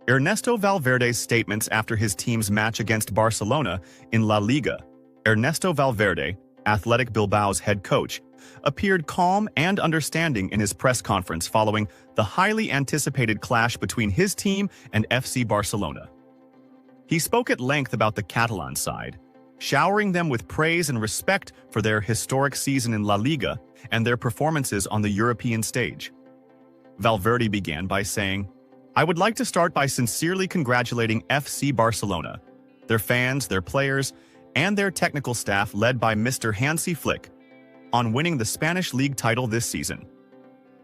Ernesto Valverde's statements after his team's match against Barcelona in La Liga. Ernesto Valverde, Athletic Bilbao's head coach, appeared calm and understanding in his press conference following the highly anticipated clash between his team and FC Barcelona. He spoke at length about the Catalan side, showering them with praise and respect for their historic season in La Liga and their performances on the European stage. Valverde began by saying, "I would like to start by sincerely congratulating FC Barcelona, their fans, their players, and their technical staff led by Mr. Hansi Flick, on winning the Spanish league title this season.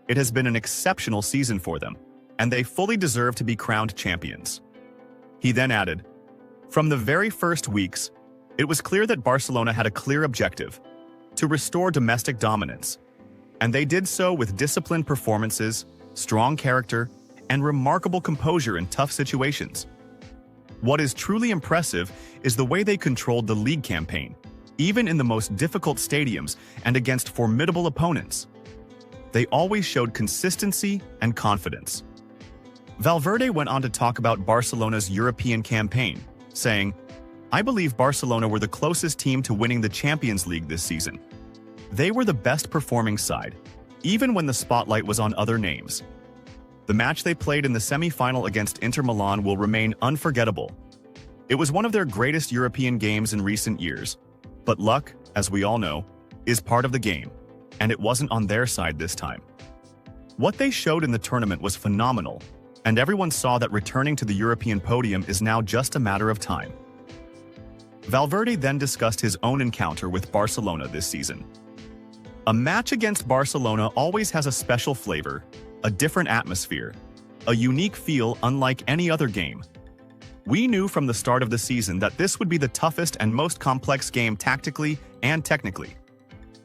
It has been an exceptional season for them, and they fully deserve to be crowned champions." He then added, "From the very first weeks, it was clear that Barcelona had a clear objective: to restore domestic dominance, and they did so with disciplined performances, strong character, and remarkable composure in tough situations. What is truly impressive is the way they controlled the league campaign, even in the most difficult stadiums and against formidable opponents. They always showed consistency and confidence." Valverde went on to talk about Barcelona's European campaign, saying, "I believe Barcelona were the closest team to winning the Champions League this season. They were the best performing side, even when the spotlight was on other names. The match they played in the semi-final against Inter Milan will remain unforgettable. It was one of their greatest European games in recent years. But luck, as we all know, is part of the game, and it wasn't on their side this time. What they showed in the tournament was phenomenal, and everyone saw that returning to the European podium is now just a matter of time." Valverde then discussed his own encounter with Barcelona this season. "A match against Barcelona always has a special flavor, a different atmosphere, a unique feel unlike any other game. We knew from the start of the season that this would be the toughest and most complex game tactically and technically.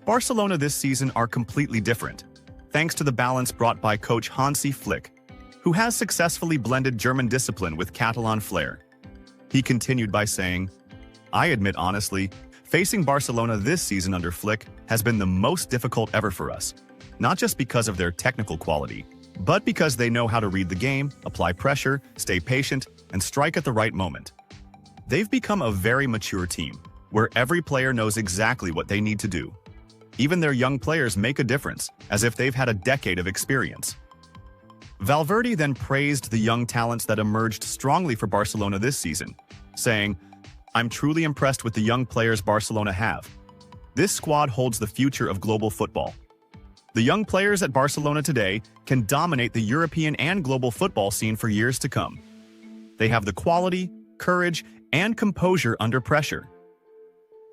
Barcelona this season are completely different, thanks to the balance brought by coach Hansi Flick, who has successfully blended German discipline with Catalan flair." He continued by saying, "I admit honestly, facing Barcelona this season under Flick has been the most difficult ever for us, not just because of their technical quality, but because they know how to read the game, apply pressure, stay patient, and strike at the right moment. They've become a very mature team, where every player knows exactly what they need to do. Even their young players make a difference, as if they've had a decade of experience." Valverde then praised the young talents that emerged strongly for Barcelona this season, saying, "I'm truly impressed with the young players Barcelona have. This squad holds the future of global football. The young players at Barcelona today can dominate the European and global football scene for years to come. They have the quality, courage, and composure under pressure."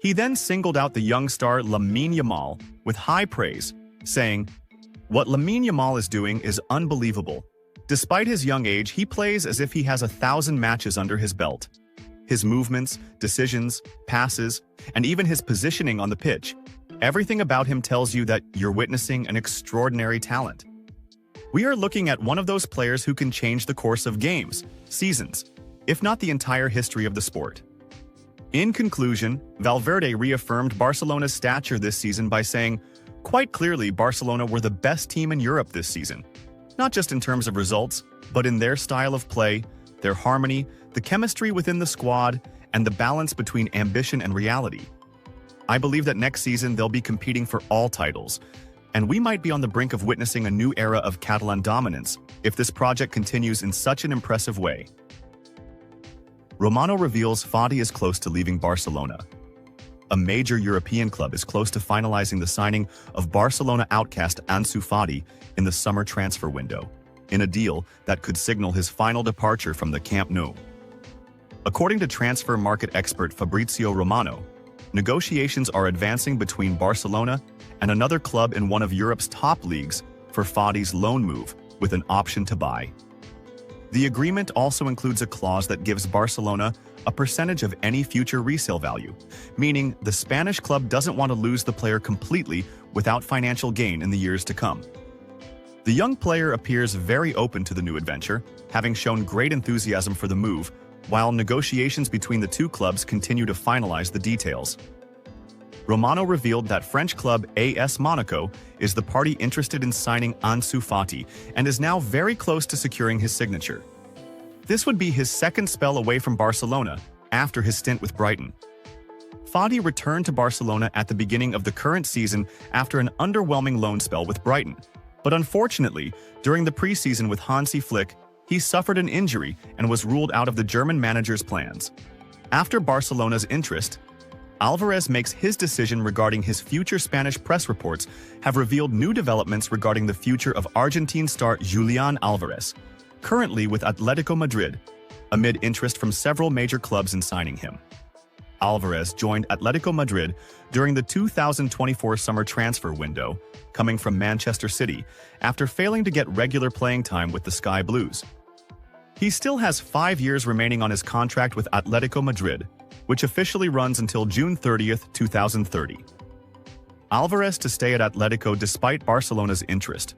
He then singled out the young star Lamine Yamal with high praise, saying, "What Lamine Yamal is doing is unbelievable. Despite his young age, he plays as if he has 1,000 matches under his belt. His movements, decisions, passes, and even his positioning on the pitch, everything about him tells you that you're witnessing an extraordinary talent. We are looking at one of those players who can change the course of games, seasons, if not the entire history of the sport." In conclusion, Valverde reaffirmed Barcelona's stature this season by saying, "Quite clearly, Barcelona were the best team in Europe this season, not just in terms of results, but in their style of play, their harmony, the chemistry within the squad, and the balance between ambition and reality. I believe that next season they'll be competing for all titles, and we might be on the brink of witnessing a new era of Catalan dominance if this project continues in such an impressive way." Romano reveals Fati is close to leaving Barcelona. A major European club is close to finalizing the signing of Barcelona outcast Ansu Fati in the summer transfer window, in a deal that could signal his final departure from the Camp Nou. According to transfer market expert Fabrizio Romano, negotiations are advancing between Barcelona and another club in one of Europe's top leagues for Fati's loan move, with an option to buy. The agreement also includes a clause that gives Barcelona a percentage of any future resale value, meaning the Spanish club doesn't want to lose the player completely without financial gain in the years to come. The young player appears very open to the new adventure, having shown great enthusiasm for the move, while negotiations between the two clubs continue to finalize the details. Romano revealed that French club AS Monaco is the party interested in signing Ansu Fati and is now very close to securing his signature. This would be his second spell away from Barcelona after his stint with Brighton. Fati returned to Barcelona at the beginning of the current season after an underwhelming loan spell with Brighton. But unfortunately, during the preseason with Hansi Flick, he suffered an injury and was ruled out of the German manager's plans. After Barcelona's interest, Alvarez makes his decision regarding his future. Spanish press reports have revealed new developments regarding the future of Argentine star Julián Alvarez, currently with Atletico Madrid, amid interest from several major clubs in signing him. Alvarez joined Atletico Madrid during the 2024 summer transfer window, coming from Manchester City after failing to get regular playing time with the Sky Blues. He still has 5 years remaining on his contract with Atletico Madrid, which officially runs until June 30, 2030. Alvarez to stay at Atletico despite Barcelona's interest.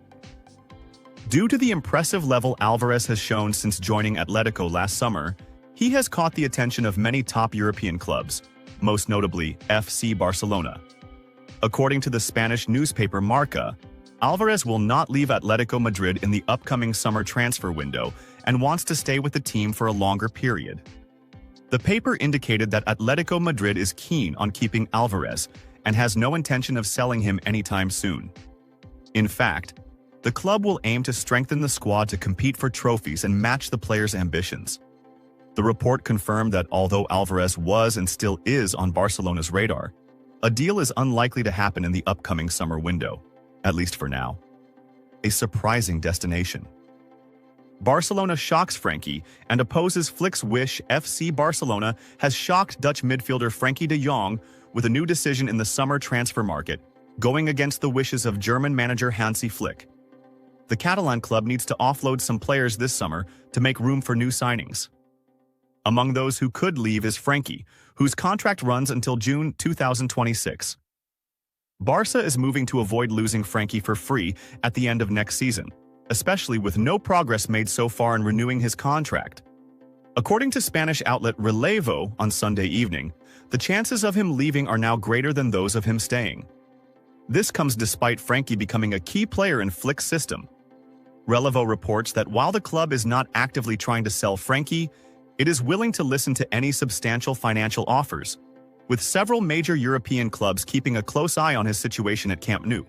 Due to the impressive level Alvarez has shown since joining Atletico last summer, he has caught the attention of many top European clubs, most notably FC Barcelona. According to the Spanish newspaper Marca, Alvarez will not leave Atletico Madrid in the upcoming summer transfer window and wants to stay with the team for a longer period. The paper indicated that Atletico Madrid is keen on keeping Alvarez and has no intention of selling him anytime soon. In fact, the club will aim to strengthen the squad to compete for trophies and match the player's ambitions. The report confirmed that although Alvarez was and still is on Barcelona's radar, a deal is unlikely to happen in the upcoming summer window, at least for now. A surprising destination. Barcelona shocks Frenkie and opposes Flick's wish. FC Barcelona has shocked Dutch midfielder Frenkie de Jong with a new decision in the summer transfer market, going against the wishes of German manager Hansi Flick. The Catalan club needs to offload some players this summer to make room for new signings. Among those who could leave is Frenkie, whose contract runs until June 2026. Barca is moving to avoid losing Frenkie for free at the end of next season, especially with no progress made so far in renewing his contract. According to Spanish outlet Relevo on Sunday evening, the chances of him leaving are now greater than those of him staying. This comes despite Frenkie becoming a key player in Flick's system. Relevo reports that while the club is not actively trying to sell Frenkie, it is willing to listen to any substantial financial offers, with several major European clubs keeping a close eye on his situation at Camp Nou.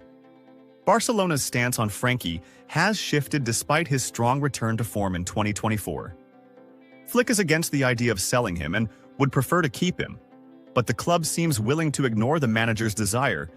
Barcelona's stance on Frenkie has shifted despite his strong return to form in 2024. Flick is against the idea of selling him and would prefer to keep him, but the club seems willing to ignore the manager's desire